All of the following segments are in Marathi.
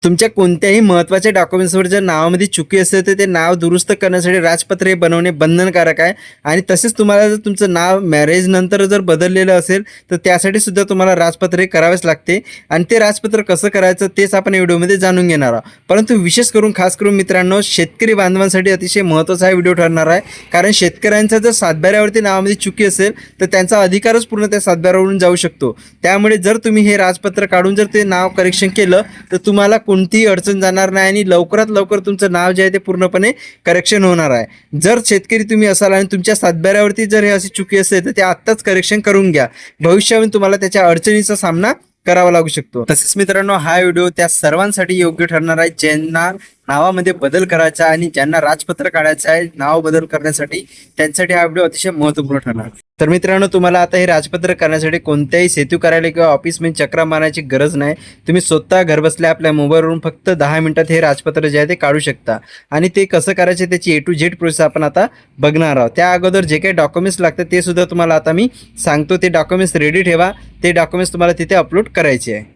तुमच्या कोणत्याही महत्त्वाच्या डॉक्युमेंट्सवर जर नावामध्ये चुकी असेल तर ते नाव दुरुस्त करण्यासाठी राजपत्र हे बनवणे बंधनकारक आहे. आणि तसेच तुम्हाला जर तुमचं नाव मॅरेज नंतर जर बदललेलं असेल तर त्यासाठी सुद्धा तुम्हाला राजपत्र हे करावेच लागते. आणि ते राजपत्र कसं करायचं तेच आपण या व्हिडिओमध्ये जाणून घेणार आहोत. परंतु विशेष करून खास करून मित्रांनो, शेतकरी बांधवांसाठी अतिशय महत्त्वाचा हा व्हिडिओ ठरणार आहे. कारण शेतकऱ्यांचा जर सातबाऱ्यावरती नावामध्ये चुकी असेल तर त्यांचा अधिकारच पूर्ण त्या सातबाऱ्यावरून जाऊ शकतो. त्यामुळे जर तुम्ही हे राजपत्र काढून जर ते नाव करेक्शन केलं तर तुम्हाला कोणतीही अडचण जाणार नाही आणि लवकरात लवकर तुमचं नाव जे आहे ते पूर्णपणे करेक्शन होणार आहे. जर शेतकरी तुम्ही असाल आणि तुमच्या सातबाऱ्यावरती जर हे अशी चुकी असेल तर ते आत्ताच करेक्शन करून घ्या. भविष्यामध्ये तुम्हाला त्याच्या अडचणीचा सामना करावा लागू शकतो. तसेच मित्रांनो, हा व्हिडिओ त्या सर्वांसाठी योग्य ठरणार आहे ज्यांना नावामध्ये बदल करायचा आणि ज्यांना राजपत्र काढायचं आहे नाव बदल करण्यासाठी, त्यांच्यासाठी हा व्हिडिओ अतिशय महत्त्वपूर्ण ठरणार. तर मित्रांनो, तुम्हाला आता हे राजपत्र करण्यासाठी कोणत्याही सेतू कार्यालय किंवा ऑफिसमध्ये चक्रा मारण्याची गरज नाही. तुम्ही स्वतः घरबसल्या आपल्या मोबाईलवरून फक्त 10 मिनिटात हे राजपत्र जे आहे ते काढू शकता. आणि ते कसं करायचे त्याची A to Z प्रोसेस आपण आता बघणार आहोत. त्या अगोदर जे काही डॉक्युमेंट्स लागतात ते सुद्धा तुम्हाला आता मी सांगतो. ते डॉक्युमेंट्स रेडी ठेवा. ते डॉक्युमेंट्स तुम्हाला तिथे अपलोड करायचे आहे.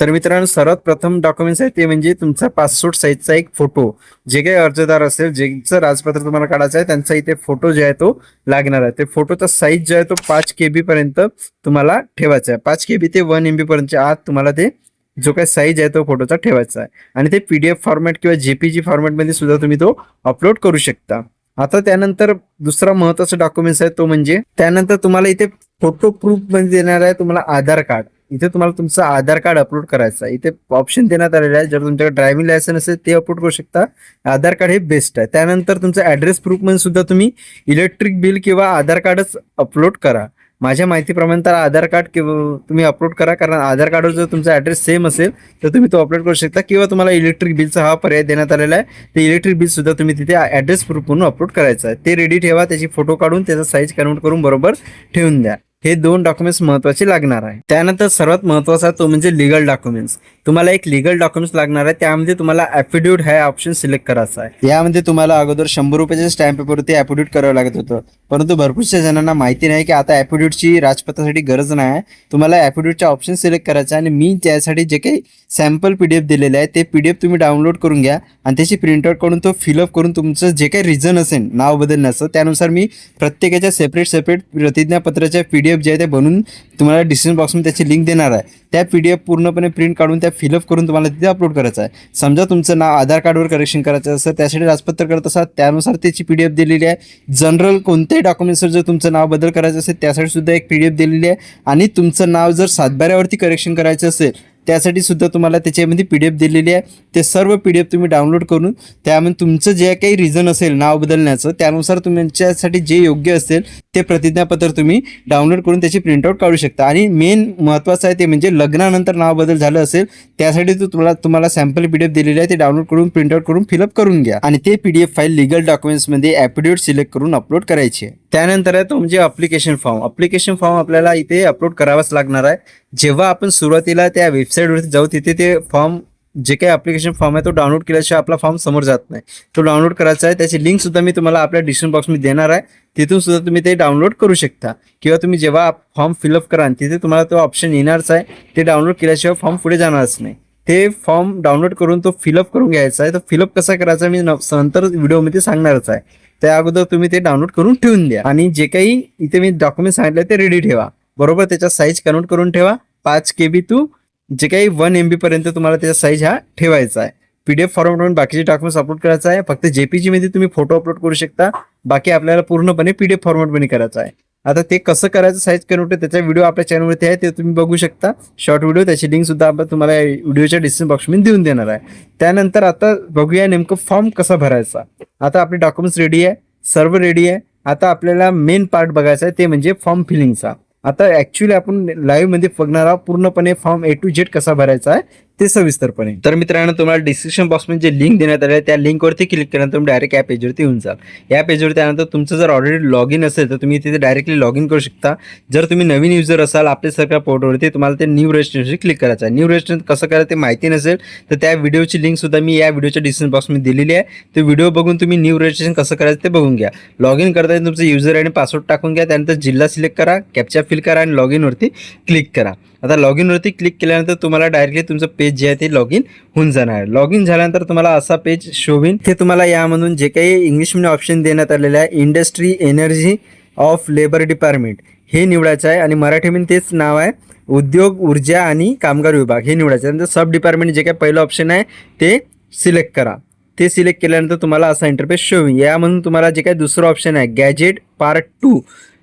तर मित्रांनो, सर्वात प्रथम डॉक्युमेंट्स आहे ते म्हणजे तुमचा पासपोर्ट साईजचा एक फोटो. जे काही अर्जदार असेल ज्यांचं राजपत्र तुम्हाला काढायचं आहे त्यांचा इथे फोटो जो आहे तो लागणार आहे. ते फोटोचा साईज जो आहे तो 5 KB पर्यंत तुम्हाला ठेवायचा आहे. 5 KB ते 1 MB पर्यंतच्या आत तुम्हाला ते जो काही साईज आहे तो फोटोचा ठेवायचा आहे. आणि ते PDF फॉर्मॅट किंवा JPG फॉर्मॅटमध्ये सुद्धा तुम्ही तो अपलोड करू शकता. आता त्यानंतर दुसरा महत्त्वाचा डॉक्युमेंट्स आहे तो म्हणजे त्यानंतर तुम्हाला इथे फोटो प्रूफ मध्ये देणार आहे तुम्हाला आधार कार्ड. इथे तुम्हाला तुमचं आधार कार्ड अपलोड करायचं आहे. इथे ऑप्शन देण्यात आलेला आहे. जर तुमच्याकडे ड्रायव्हिंग लायसन्स असेल ते अपलोड करू शकता. आधार कार्ड हे बेस्ट आहे. त्यानंतर तुमचं ॲड्रेस प्रूफ मध्ये सुद्धा तुम्ही इलेक्ट्रिक बिल किंवा आधार कार्डच अपलोड करा. माझ्या माहितीप्रमाणे तर आधार कार्ड किंवा तुम्ही अपलोड करा, कारण आधार कार्डवर जर तुमचा ॲड्रेस सेम असेल तर तुम्ही तो अपलोड करू शकता. किंवा तुम्हाला इलेक्ट्रिक बिलचा हा पर्याय देण्यात आलेला आहे. ते इलेक्ट्रिक बिल सुद्धा तुम्ही तिथे ॲड्रेस प्रूफ म्हणून अपलोड करायचं आहे. ते रेडी ठेवा. त्याची फोटो काढून त्याचा साईज कन्वर्ट करून बरोबर ठेवून द्या. हे 2 डॉक्युमेंट्स महत्त्वाचे लागणार आहे. त्यानंतर सर्वात महत्त्वाचा तो म्हणजे लिगल डॉक्युमेंट्स. तुम्हाला एक लिगल डॉक्युमेंट्स लागणार आहे. त्यामध्ये तुम्हाला ॲफिडेव्हिट हा ऑप्शन सिलेक्ट करायचा आहे. यामध्ये तुम्हाला अगोदर 100 रुपयाच्या स्टॅम्प पेपरवरती ॲफिडेव्हिट करावं लागत होतं. परंतु भरपूरशा जणांना माहिती नाही की आता ॲफिडेव्हिटची राजपत्रासाठी गरज नाही आहे. तुम्हाला ॲफिडेव्हिटचा ऑप्शन सिलेक्ट करायचा आणि मी त्यासाठी जे काही सॅम्पल PDF दिलेले आहे ते PDF तुम्ही डाउनलोड करून घ्या आणि त्याची प्रिंटआउट करून तो फिलअप करून तुमचं जे काही रिझन असेल नाव बदलण्याचं त्यानुसार मी प्रत्येकाच्या सेपरेट प्रतिज्ञापत्राच्या PDF जे आहे ते बनवून तुम्हाला डिस्क्रिप्शन बॉक्समध्ये त्याची लिंक देणार आहे. त्या PDF पूर्णपणे प्रिंट काढून त्या फिलअप करून तुम्हाला तिथे अपलोड करायचं आहे. समजा तुमचं नाव आधार कार्डवर करेक्शन करायचं असेल त्यासाठी राजपत्र करत असाल त्यानुसार त्याची PDF दिलेली आहे. जनरल कोणत्याही डॉक्युमेंट्सवर जर तुमचं नाव बदल करायचं असेल त्यासाठी सुद्धा एक PDF दिलेली आहे. आणि तुमचं नाव जर सातबाऱ्यावरती करेक्शन करायचं असेल त्यासाठी सुद्धा तुम्हाला त्याच्यामध्ये PDF दिलेली आहे. ते सर्व PDF तुम्ही डाउनलोड करून त्यामध्ये तुमचं जे काही रिझन असेल नाव बदलण्याचं त्यानुसार तुमच्यासाठी जे योग्य असेल ते प्रतिज्ञापत्र तुम्ही डाउनलोड करून त्याची प्रिंटआउट काढू शकता. आणि मेन महत्त्वाचं आहे ते म्हणजे लग्नानंतर नाव बदल झालं असेल त्यासाठी तुम्हाला सॅम्पल PDF दिलेली आहे. ते डाउनलोड करून प्रिंटआउट करून फिलअप करून घ्या आणि ते PDF फाईल लिगल डॉक्युमेंट्समध्ये ॲफिडेव्हिट सिलेक्ट करून अपलोड करायची आहे. त्यानंतर आहे तो म्हणजे अप्लिकेशन फॉर्म. अप्लिकेशन फॉर्म आपल्याला इथे अपलोड करावाच लागणार आहे. जेव्हा आपण सुरुवातीला त्या वेबसाईटवरती जाऊ तिथे ते फॉर्म जे काही अप्लिकेशन फॉर्म आहे तो डाउनलोड केल्याशिवाय आपला फॉर्म समोर जात नाही. तो डाउनलोड करायचा आहे. त्याची लिंक सुद्धा मी तुम्हाला आपल्या डिस्क्रिप्शन बॉक्समध्ये देणार आहे. तिथून सुद्धा तुम्ही ते डाउनलोड करू शकता. किंवा तुम्ही जेव्हा फॉर्म फिलअप कराल तिथे तुम्हाला तो ऑप्शन येणारच आहे. ते डाउनलोड केल्याशिवाय फॉर्म पुढे जाणारच नाही. ते फॉर्म डाउनलोड करून तो फिलअप करून घ्यायचा आहे. तो फिलअप कसा करायचा मी नंतर व्हिडिओमध्ये सांगणारच आहे. त्या अगोदर तुम्ही ते डाउनलोड करून ठेवून द्या. आणि जे काही इथे मी डॉक्युमेंट सांगितले ते रेडी ठेवा. बरोबर त्याचा साईज कन्वर्ट करून ठेवा. 5 KB टू जे काही 1 MB पर्यंत तुम्हाला त्याचा साईज हा ठेवायचा आहे. PDF फॉर्मॅटवरून बाकीचे डॉक्युमेंट्स अपलोड करायचं आहे. फक्त JPG मध्ये तुम्ही फोटो अपलोड करू शकता. बाकी आपल्याला पूर्णपणे PDF फॉर्मॅटमध्ये करायचं आहे. आता ते कसं करायचं साईज कन्वर्ट त्याचा व्हिडिओ आपल्या चॅनलवरती आहे ते तुम्ही बघू शकता. शॉर्ट व्हिडिओ त्याची लिंक सुद्धा आपण तुम्हाला व्हिडिओच्या डिस्क्रिप्शन बॉक्समध्ये देऊन देणार आहे. त्यानंतर आता बघूया नेमकं फॉर्म कसा भरायचा. आता आपले डॉक्युमेंट्स रेडी आहे. सर्व रेडी आहे. आता आपल्याला मेन पार्ट बघायचा आहे ते म्हणजे फॉर्म फिलिंगचा. आता ॲक्च्युली आपण लाईव्हमध्ये बघणार आहोत पूर्णपणे फॉर्म A to Z कसा भरायचा आहे ते सविस्तरपणे. तर मित्रांनो, तुम्हाला डिस्क्रिप्शन बॉक्समध्ये जे लिंक देण्यात आले आहे त्या लिंकवरती क्लिक केल्यानंतर तुम्ही डायरेक्ट या पेजवरती येऊन जाल. या पेजवरती आल्यानंतर तुमचं जर ऑलरेडी लॉग इन असेल तर तुम्ही तिथे डायरेक्टली लॉग इन करू शकता. जर तुम्ही नवीन युजर असाल आपल्यासारख्या पोर्टलवरती, तुम्हाला ते न्यू रजिस्ट्रेशन क्लिक करायचं आहे. न्यू रजिस्ट्रेशन कसं करायचं ते माहिती नसेल तर त्या व्हिडिओची लिंक सुद्धा मी या व्हिडिओच्या डिस्क्रिप्शन बॉक्समध्ये दिलेली आहे. ते व्हिडिओ बघून तुम्ही न्यू रजिस्ट्रेशन कसं करायचं ते बघून घ्या. लॉग इन करताना तुमचं युजर आणि पासवर्ड टाकून घ्या. त्यानंतर जिल्हा सिलेक्ट करा, कॅप्चा फिल करा आणि लॉग इनवरती क्लिक करा. आता लॉग इनवरती क्लिक केल्यानंतर तुम्हाला डायरेक्टली तुमचं पेज जे आहे ते लॉग इन होऊन जाणार आहे. लॉग इन झाल्यानंतर तुम्हाला असा पेज शो होईल. ते तुम्हाला यामधून जे काही इंग्लिशमध्ये ऑप्शन देण्यात आलेले आहे, industry energy of labour department हे निवडायचं आहे आणि मराठीमध्ये तेच नाव आहे, उद्योग ऊर्जा आणि कामगार विभाग हे निवडायचं आहे. नंतर सब डिपार्टमेंट जे काही पहिलं ऑप्शन आहे ते सिलेक्ट करा. ते सिलेक्ट केल्यानंतर तुम्हाला असा इंटरफेस शो होईल. यामधून तुम्हाला जे काही दुसरं ऑप्शन आहे गॅजेट पार्ट 2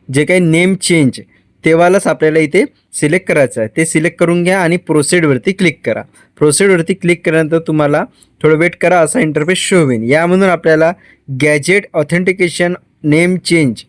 जे काही नेम चेंज तेव्हालाच आपल्याला इथे सिलेक्ट करायचं आहे. ते सिलेक्ट करून घ्या आणि प्रोसीडवरती क्लिक करा. प्रोसीडवरती क्लिक केल्यानंतर तुम्हाला थोडं वेट करा, असा इंटरफेस शो होईल. यामधून आपल्याला गॅजेट ऑथेंटिकेशन नेम चेंज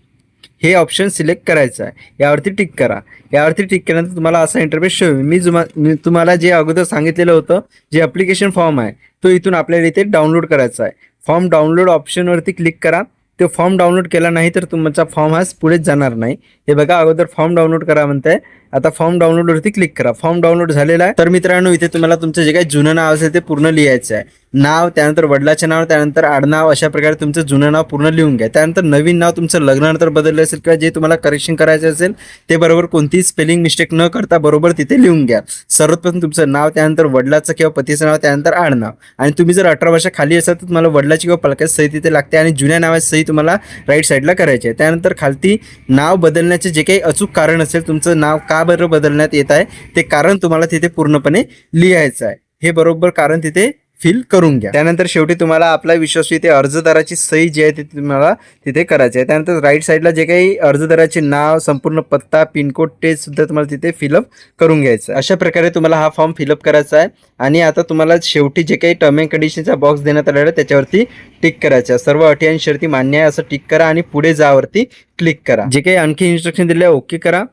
हे ऑप्शन सिलेक्ट करायचं आहे. यावरती टिक करा. यावरती टिक केल्यानंतर तुम्हाला असा इंटरफेस शो होईल. मी तुम्हाला जे अगोदर सांगितलेलं होतं, जे ॲप्लिकेशन फॉर्म आहे तो इथून आपल्याला इथे डाउनलोड करायचा आहे. फॉर्म डाउनलोड ऑप्शनवरती क्लिक करा. तो फॉर्म डाउनलोड केला नाही तर तुमचा फॉर्म हा पुढेच जाणार नाही. हे बघा, अगोदर फॉर्म डाउनलोड करा म्हणताय. आता फॉर्म डाउनलोडवरती क्लिक करा. फॉर्म डाउनलोड झालेला आहे. तर मित्रांनो, इथे तुम्हाला तुमचं जे काही जुनं नाव असेल ते पूर्ण लिहायचं आहे. नाव, त्यानंतर वडिलाचे नाव, त्यानंतर आडनाव, अशा प्रकारे तुमचं जुनं नाव पूर्ण लिहून घ्या. त्यानंतर नवीन नाव तुमचं लग्नानंतर बदललं असेल किंवा जे तुम्हाला करेक्शन करायचं असेल ते बरोबर कोणतीही स्पेलिंग मिस्टेक न करता बरोबर तिथे लिहून घ्या. सर्वप्रथम तुमचं नाव, त्यानंतर वडिलाचं किंवा पतीचं नाव, त्यानंतर आडनाव. आणि तुम्ही जर 18 वर्षा खाली असाल तर तुम्हाला वडिलाची किंवा पालकाची सही तिथे लागते आणि जुन्या नावाची सही तुम्हाला राईट साईडला करायची आहे. त्यानंतर खालती नाव बदलण्याचे जे काही अचूक कारण असेल, तुमचं नाव का बरं बदलण्यात येत आहे ते कारण तुम्हाला तिथे पूर्णपणे लिहायचं आहे. हे बरोबर कारण तिथे फिल करून घ्या. त्यानंतर शेवटी तुम्हाला आपला विश्वासू इथे अर्जदाराची सही जी आहे ती तुम्हाला तिथे करायची आहे. त्यानंतर राईट साईडला जे काही अर्जदाराचे नाव, संपूर्ण पत्ता, पिनकोड ते सुद्धा तुम्हाला तिथे फिलअप करून घ्यायचं. अशा प्रकारे तुम्हाला हा फॉर्म फिलअप करायचा आहे. आणि आता तुम्हाला शेवटी जे काही टर्म अँड कंडिशनचा बॉक्स देण्यात आलेला आहे त्याच्यावरती टिक करायचा. सर्व अटी आणि शर्ती मान्य आहे असं टिक करा आणि पुढे जावरती क्लिक करा. जे काही आणखी इन्स्ट्रक्शन दिले आहे ओके करा.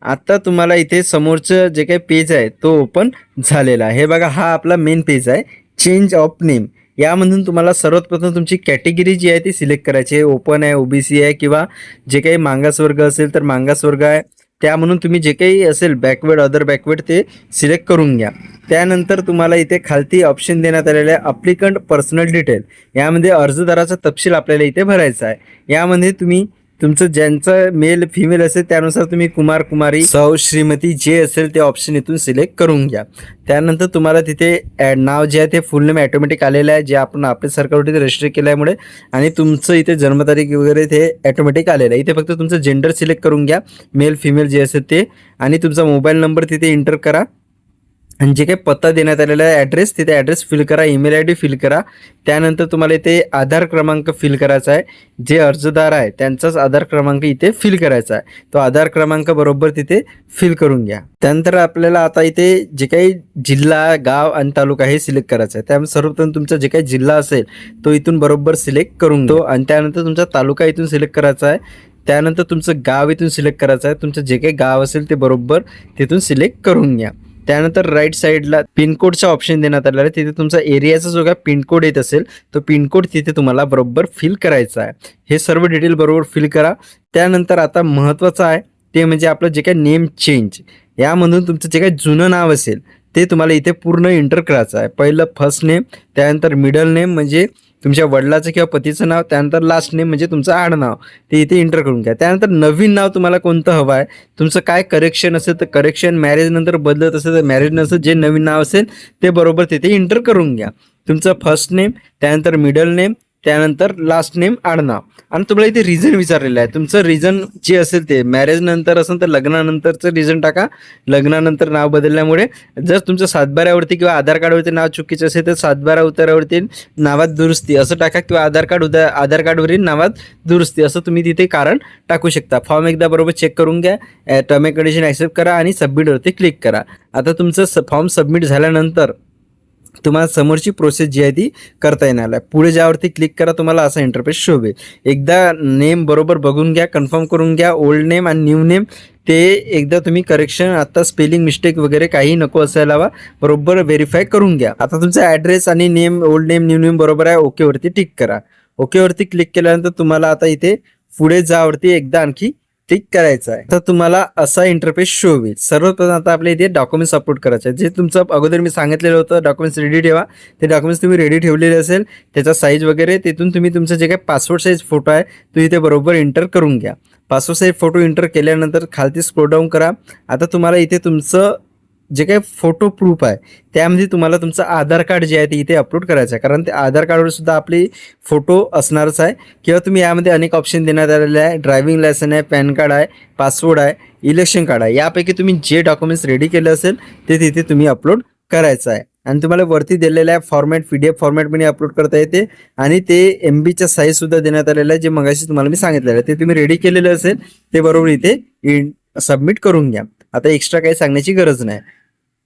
आता तुम्हाला इथे समोरचं जे काही पेज आहे तो ओपन झालेला आहे. हे बघा, हा आपला मेन पेज आहे, चेंज ऑफ नेम. यामधून तुम्हाला सर्वात प्रथम तुमची कॅटेगरी जी आहे ती सिलेक्ट करायची आहे. ओपन आहे, ओबीसी आहे किंवा जे काही मागासवर्ग असेल तर मागासवर्ग आहे. त्या म्हणून तुम्ही जे काही असेल बॅकवर्ड, अदर बॅकवर्ड ते सिलेक्ट करून घ्या. त्यानंतर तुम्हाला इथे खालती ऑप्शन देण्यात आलेले आहे अप्लिकंट पर्सनल डिटेल. यामध्ये अर्जदाराचा तपशील आपल्याला इथे भरायचा आहे. यामध्ये तुम्ही तुमचं ज्यांचं मेल फिमेल असेल त्यानुसार तुम्ही कुमार, कुमारी, सौ, श्रीमती जे असेल ते ऑप्शन इथून सिलेक्ट करून घ्या. त्यानंतर तुम्हाला तिथे नाव जे आहे ते फुल नेम ॲटोमॅटिक आलेलं आहे, जे आपण आपल्या सरकारवर रजिस्टर केल्यामुळे, आणि तुमचं इथे जन्मतारीख वगैरे ते ॲटोमॅटिक आलेलं आहे. इथे फक्त तुमचं जेंडर सिलेक्ट करून घ्या, मेल फिमेल जे असेल ते, आणि तुमचा मोबाईल नंबर तिथे एंटर करा. आणि जे काही पत्ता देण्यात आलेला आहे ॲड्रेस, तिथे ॲड्रेस फिल करा, ईमेल आय डी फिल करा. त्यानंतर तुम्हाला इथे आधार क्रमांक फिल करायचा आहे. जे अर्जदार आहे त्यांचाच आधार क्रमांक इथे फिल करायचा आहे. तो आधार क्रमांक बरोबर तिथे फिल करून घ्या. त्यानंतर आपल्याला आता इथे जे काही जिल्हा, गाव आणि तालुका हे सिलेक्ट करायचं आहे. त्यामुळे सर्वप्रथम तुमचा जे काही जिल्हा असेल तो इथून बरोबर सिलेक्ट करून घ्या. आणि त्यानंतर तुमचा तालुका इथून सिलेक्ट करायचा आहे. त्यानंतर तुमचं गाव इथून सिलेक्ट करायचं आहे. तुमचं जे काही गाव असेल ते बरोबर तिथून सिलेक्ट करून घ्या. त्यानंतर राईट साईडला पिनकोडचा ऑप्शन देण्यात आलेला आहे. तिथे तुमचा एरियाचा जो काय पिनकोड येत असेल तो पिनकोड तिथे तुम्हाला बरोबर फिल करायचा आहे. हे सर्व डिटेल बरोबर फिल करा. त्यानंतर आता महत्त्वाचं आहे ते म्हणजे आपलं जे काही नेम चेंज, यामधून तुमचं जे काही जुनं नाव असेल ते तुम्हाला इथे पूर्ण एंटर करायचं आहे. पहिलं फर्स्ट नेम, त्यानंतर मिडल नेम म्हणजे तुमच्या वडिलाचं किंवा पतीचं नाव, त्यानंतर लास्ट नेम म्हणजे तुमचं आडनाव, ते इथे एंटर करून घ्या. त्यानंतर नवीन नाव तुम्हाला कोणतं हवं आहे, तुमचं काय करेक्शन असेल तर करेक्शन, मॅरेज नंतर बदलत असेल तर मॅरेज नंतर जे नवीन नाव असेल ते बरोबर तिथे एंटर करून घ्या. तुमचं फर्स्ट नेम, त्यानंतर मिडल नेम, त्यानंतर लास्ट नेम, आडनाव. आणि तुम्हाला इथे रिझन विचारलेलं आहे. तुमचं रिझन जे असेल ते मॅरेज नंतर असेल तर लग्नानंतरचं रिझन टाका. लग्नानंतर नाव बदलल्यामुळे जर तुमचं सातबाऱ्यावरती किंवा आधार कार्डवरती नाव चुकीचं असेल तर सातबारा उतारावरती नावात दुरुस्ती असं टाका, किंवा आधार कार्डवरील नावात दुरुस्ती असं तुम्ही तिथे कारण टाकू शकता. फॉर्म एकदा बरोबर चेक करून घ्या, टर्म अँड कंडिशन ॲक्सेप्ट करा आणि सबमिटवरती क्लिक करा. आता तुमचं फॉर्म सबमिट झाल्यानंतर तुम्हाला समोरची प्रोसेस जी आहे ती करता येणार आहे. पुढे ज्यावरती क्लिक करा तुम्हाला असा इंटरफेस शो होईल. एकदा नेम बरोबर बघून घ्या, कन्फर्म करून घ्या. ओल्ड नेम आणि न्यू नेम ते एकदा तुम्ही करेक्शन, आता स्पेलिंग मिस्टेक वगैरे काही नको असायला हवा, बरोबर व्हेरीफाय करून घ्या. आता तुमचा ॲड्रेस आणि name, old name, new name बरोबर आहे, ओकेवरती टिक करा. ओकेवरती क्लिक केल्यानंतर तुम्हाला आता इथे पुढे जावरती एकदा आणखी टिक करायचं आहे. तर तुम्हाला असा इंटरफेस शो होईल. सर्वप्रथम आता आपल्या इथे डॉक्युमेंट्स अपलोड करायचे आहे. जे तुमचं अगोदर मी सांगितलेलं होतं डॉक्युमेंट्स रेडी ठेवा, ते डॉक्युमेंट्स तुम्ही रेडी ठेवलेले असेल, त्याचा साईज वगैरे तिथून तुम्ही तुमचं जे काही पासपोर्ट साईज फोटो आहे तो इथे बरोबर एंटर करून घ्या. पासपोर्ट साईज फोटो एंटर केल्यानंतर खालती स्क्रोल डाऊन करा. आता तुम्हाला इथे तुमचं जे काही फोटो प्रूफ आहे त्यामध्ये तुम्हाला तुमचं आधार कार्ड जे आहे ते इथे अपलोड करायचं आहे, कारण ते आधार कार्डवर सुद्धा आपली फोटो असणारच आहे. किंवा तुम्ही यामध्ये अनेक ऑप्शन देण्यात आलेले आहे. ड्रायव्हिंग लायसन आहे, पॅन कार्ड आहे, पासपोर्ट आहे, इलेक्शन कार्ड आहे. यापैकी तुम्ही जे डॉक्युमेंट्स रेडी केले असेल ते तिथे तुम्ही अपलोड करायचं आहे. आणि तुम्हाला वरती दिलेलं आहे फॉर्मॅट, PDF फॉर्मॅटमध्ये अपलोड करता येते. आणि ते MBचा साईजसुद्धा देण्यात आलेला आहे, जे मगाशी तुम्हाला मी सांगितलेलं आहे. ते तुम्ही रेडी केलेलं असेल ते बरोबर इथे सबमिट करून घ्या. आता एक्स्ट्रा काही सांगण्याची गरज नाही.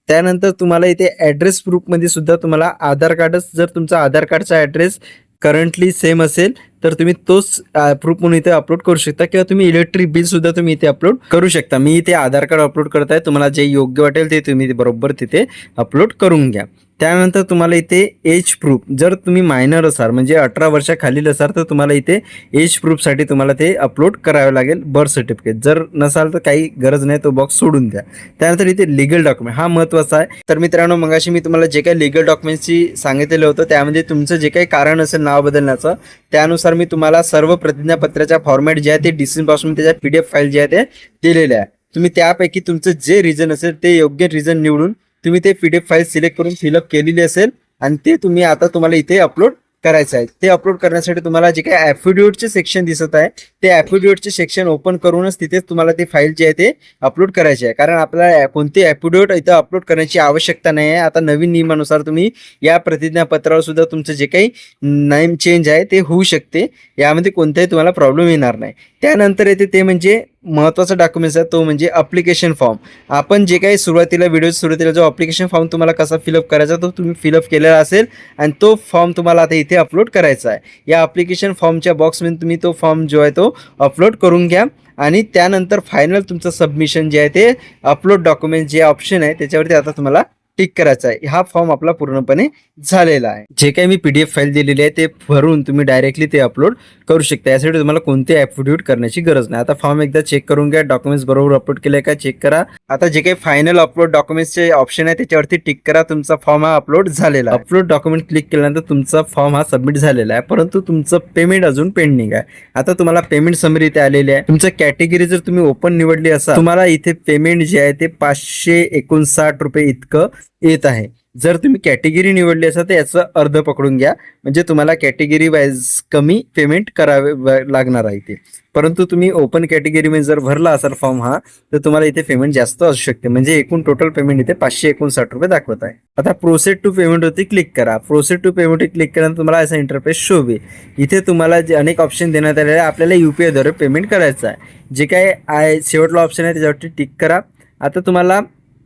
त्यानंतर तुम्हाला इथे ॲड्रेस प्रूफमध्ये सुद्धा तुम्हाला आधार कार्डच, जर तुमचा आधार कार्डचा ॲड्रेस करंटली सेम असेल तर तुम्ही तोच प्रूफ म्हणून इथे अपलोड करू शकता. किंवा तुम्ही इलेक्ट्रिक बिल सुद्धा तुम्ही इथे अपलोड करू शकता. मी इथे आधार कार्ड अपलोड करताय, तुम्हाला जे योग्य वाटेल ते तुम्ही बरोबर तिथे अपलोड करून घ्या. त्यानंतर तुम्हाला इथे एज प्रूफ, जर तुम्ही मायनर असाल म्हणजे 18 वर्षाखालील असाल तर तुम्हाला इथे एज प्रूफसाठी तुम्हाला ते अपलोड करावं लागेल. बर्थ सर्टिफिकेट जर नसाल तर काही गरज नाही, तो बॉक्स सोडून द्या. त्यानंतर इथे लिगल डॉक्युमेंट, हा महत्त्वाचा आहे. तर मित्रांनो, मगाशी मी तुम्हाला जे काही लिगल डॉक्युमेंट्सची सांगितलेलं होतं त्यामध्ये तुमचं जे काही कारण असेल नाव बदलण्याचं, त्यानुसार मी तुम्हाला सर्व प्रतिज्ञापत्राच्या फॉर्मॅट जे आहे ते डिस्क्रिप्शन त्याच्या PDF फाईल जे आहे ते दिलेले आहे. तुम्ही त्यापैकी तुमचं जे रिझन असेल ते योग्य रिझन निवडून तुम्ही ते PDF फाईल सिलेक्ट करून फिलअप केलेली असेल आणि ते तुम्ही आता तुम्हाला इथे अपलोड करायचं आहे. ते अपलोड करण्यासाठी तुम्हाला जे काही ॲफिडेविटचे सेक्शन दिसत आहे ते ॲफिडेविटचे सेक्शन ओपन करूनच तिथेच तुम्हाला ते फाईल जे आहे ते अपलोड करायचे आहे. कारण आपल्याला कोणते ॲफिडेविट इथं अपलोड करण्याची आवश्यकता नाही आहे. आता नवीन नियमानुसार तुम्ही या प्रतिज्ञापत्रावर सुद्धा तुमचं जे काही नेम चेंज आहे ते होऊ शकते. यामध्ये कोणताही तुम्हाला प्रॉब्लेम येणार नाही. त्यानंतर येते ते म्हणजे महत्त्वाचा डॉक्युमेंट्स आहे तो म्हणजे अप्लिकेशन फॉर्म. आपण जे काही व्हिडिओ सुरुवातीला जो अप्लिकेशन फॉर्म तुम्हाला कसा फिलअप करायचा तो तुम्ही फिलअप केलेला असेल आणि तो फॉर्म तुम्हाला आता इथे अपलोड करायचा आहे. या अप्लिकेशन फॉर्मच्या बॉक्समध्ये तुम्ही तो फॉर्म जो आहे तो अपलोड करून घ्या. आणि त्यानंतर फायनल तुमचं सबमिशन जे आहे ते अपलोड डॉक्युमेंट जे ऑप्शन आहे त्याच्यावरती आता तुम्हाला टिक करायचा आहे. हा फॉर्म आपला पूर्णपणे झालेला आहे. जे काही मी PDF फाईल दिलेली आहे ते भरून तुम्ही डायरेक्टली ते अपलोड करू शकता. यासाठी तुम्हाला कोणते ॲफिडेविट करण्याची गरज नाही. आता फॉर्म एकदा चेक करून घ्या, डॉक्युमेंट्स बरोबर अपलोड केले का चेक करा. आता जे काही फायनल अपलोड डॉक्युमेंट्सचे ऑप्शन आहे त्याच्यावरती टिक करा. तुमचा फॉर्म हा अपलोड झालेला आहे. अपलोड डॉक्युमेंट क्लिक केल्यानंतर तुमचा फॉर्म हा सबमिट झालेला आहे, परंतु तुमचं पेमेंट अजून पेंडिंग आहे. आता तुम्हाला पेमेंट समरी इथे आलेली आहे. तुमचं कॅटेगरी जर तुम्ही ओपन निवडली असा तुम्हाला इथे पेमेंट जे आहे ते 559 रुपये इतकं येत आहे. जर तुम्ही कॅटेगरी निवडली असेल तर याचं अर्ध पकडून घ्या, म्हणजे तुम्हाला कॅटेगरी वाईज कमी पेमेंट करावे लागणार आहे इथे. परंतु तुम्ही ओपन कॅटेगरीमध्ये जर भरला असाल फॉर्म हा तर तुम्हाला इथे पेमेंट जास्त असू शकते. म्हणजे एकूण टोटल पेमेंट इथे 559 रुपये दाखवत आहे. आता प्रोसेड टू पेमेंट वरती क्लिक करा. प्रोसेड टू पेमेंट क्लिक केल्यानंतर तुम्हाला असा इंटरफेस शो होईल. इथे तुम्हाला जे अनेक ऑप्शन देण्यात आलेले आहे, आपल्याला UPI द्वारे पेमेंट करायचं आहे. जे काय शेवटला ऑप्शन आहे त्याच्यावरती टिक करा. आता तुम्हाला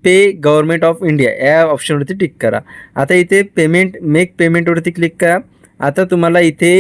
पे गव्हर्नमेंट ऑफ इंडिया या ऑप्शनवरती टिक करा. आता इथे पेमेंट मेक पेमेंटवरती क्लिक करा. आता तुम्हाला इथे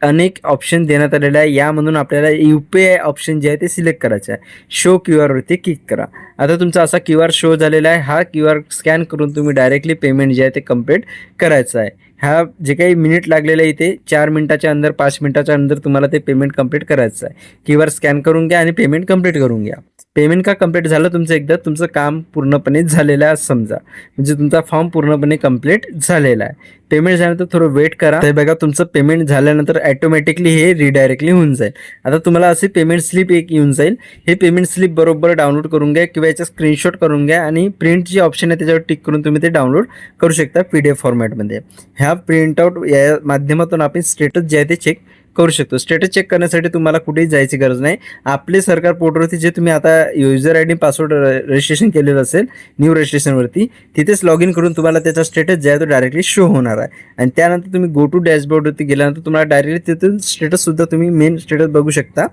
अनेक ऑप्शन देण्यात आलेले आहे. यामधून आपल्याला UPI ऑप्शन जे आहे ते सिलेक्ट करायचं आहे. शो QR वरती क्लिक करा. आता तुमचा असा QR शो झालेला आहे. हा QR स्कॅन करून तुम्ही डायरेक्टली पेमेंट जे आहे ते कंप्लीट करायचं आहे. ह्या जे काही मिनिट लागलेले आहे इथे 4 मिनिटाच्या अंदर 5 मिनिटाच्या अंदर तुम्हाला ते पेमेंट कंप्लीट करायचं आहे. QR स्कॅन करून घ्या आणि पेमेंट कंप्लीट करून घ्या. पेमेंट का कंप्लीट झालं तुमचं, एकदा तुमचं काम पूर्णपणे झालेलं आहे समजा, म्हणजे तुमचा फॉर्म पूर्णपणे कंप्लीट झालेला आहे. पेमेंट झाल्यानंतर थोडं वेट करा. ते बघा तुमचं पेमेंट झाल्यानंतर ऑटोमॅटिकली हे रिडायरेक्टली होऊन जाईल. आता तुम्हाला असे पेमेंट स्लिप एक येऊन जाईल. हे पेमेंट स्लिप बरोबर डाउनलोड करून घ्या किंवा याचा स्क्रीनशॉट करून घ्या आणि प्रिंट जे ऑप्शन आहे त्याच्यावर टिक करून तुम्ही ते डाउनलोड करू शकता PDF फॉर्मॅटमध्ये. ह्या प्रिंटआउट या माध्यमातून आपण स्टेटस जे आहे ते चेक करू शकतो. स्टेटस चेक करण्यासाठी तुम्हाला कुठेही जायची गरज नाही. आपले सरकार पोर्टलवरती जे तुम्ही आता युजर ID पासवर्ड रजिस्ट्रेशन केलेलं असेल न्यू रजिस्ट्रेशनवरती, तिथेच लॉग इन करून तुम्हाला त्याचा स्टेटस जे आहे तो डायरेक्टली शो होणार आहे. आणि त्यानंतर तुम्ही गो टू डॅशबोर्डवरती गेल्यानंतर तुम्हाला डायरेक्टली तिथून स्टेटससुद्धा तुम्ही मेन स्टेटस बघू शकता.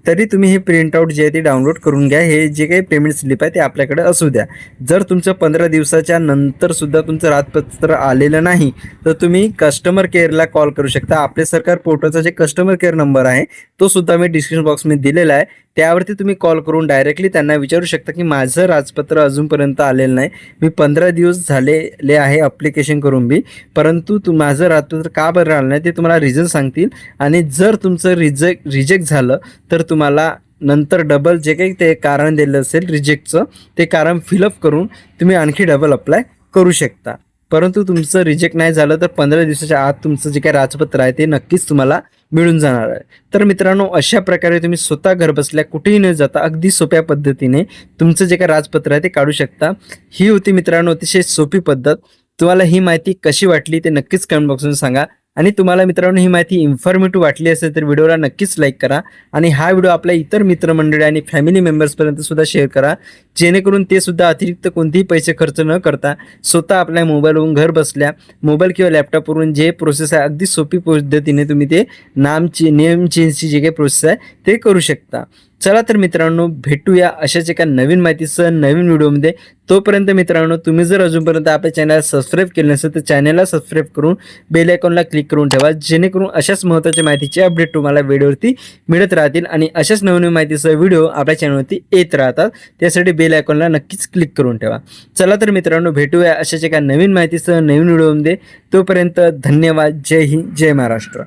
तरी तुम्ही हे प्रिंटआउट जे आहे ते डाउनलोड करून घ्या. हे जे काही पेमेंट स्लिप आहे ते आपल्याकडे असू द्या. जर तुमचं 15 दिवसाच्या नंतर सुद्धा तुमचं राजपत्र आलेलं नाही तर तुम्ही कस्टमर केअरला कॉल करू शकता. आपले सरकार पोर्टलचा जे कस्टमर केअर नंबर आहे तो सुद्धा मी डिस्क्रिप्शन बॉक्समध्ये दिलेला आहे. त्यावरती तुम्ही कॉल करून डायरेक्टली त्यांना विचारू शकता की माझं राजपत्र अजूनपर्यंत आलेलं नाही, मी 15 दिवस झालेले आहे ॲप्लिकेशन करून बी, परंतु माझं राजपत्र का बरं आलं नाही ते तुम्हाला रिझन सांगतील. आणि जर तुमचं रिजेक्ट झालं तर तुम्हाला नंतर डबल जे काही ते कारण दिलं असेल रिजेक्टचं ते कारण फिलअप करून तुम्ही आणखी डबल अप्लाय करू शकता. परंतु तुमचं रिजेक्ट नाही झालं तर 15 दिवसाच्या आत तुमचं जे काही राजपत्र आहे ते नक्कीच तुम्हाला मिळून जाणार आहे. तर मित्रांनो, अशा प्रकारे तुम्ही स्वतः घर बसल्या कुठेही न जाता अगदी सोप्या पद्धतीने तुमचं जे काही राजपत्र आहे ते काढू शकता. ही होती मित्रांनो अतिशय सोपी पद्धत. तुम्हाला ही माहिती कशी वाटली ते नक्कीच कमेंट बॉक्समध्ये सांगा. आणि तुम्हाला मित्रांनो ही माहिती इन्फॉर्मेटिव्ह वाटली असेल तर व्हिडिओला नक्कीच लाईक करा आणि हा व्हिडिओ आपल्या इतर मित्रमंडळी आणि फॅमिली मेंबर्सपर्यंत सुद्धा शेअर करा, जेणेकरून ते सुद्धा अतिरिक्त कोणतेही पैसे खर्च न करता स्वतः आपल्या मोबाईलवरून घर बसल्या मोबाईल किंवा लॅपटॉपवरून जे प्रोसेस आहे अगदी सोपी पद्धतीने तुम्ही ते नेम चेंजची जे काही प्रोसेस आहे ते करू शकता. चला तर मित्रांनो, भेटूया अशाच एका नवीन माहितीसह नवीन व्हिडिओमध्ये. तोपर्यंत मित्रांनो, तुम्ही जर अजूनपर्यंत आपल्या चॅनलला सबस्क्राईब केलं नसेल तर चॅनलला सबस्क्राईब करून बेल आयकॉनला क्लिक करून ठेवा, जेणेकरून अशाच महत्त्वाच्या माहितीचे अपडेट तुम्हाला व्हिडिओवरती मिळत राहतील आणि अशाच नवीन माहितीसह व्हिडिओ आपल्या चॅनलवरती येत राहतात. त्यासाठी बेल आयकॉनला नक्कीच क्लिक करून ठेवा. चला तर मित्रांनो, भेटूया अशाच एका नवीन माहितीसह नवीन व्हिडिओमध्ये. तोपर्यंत धन्यवाद. जय हिंद, जय महाराष्ट्र.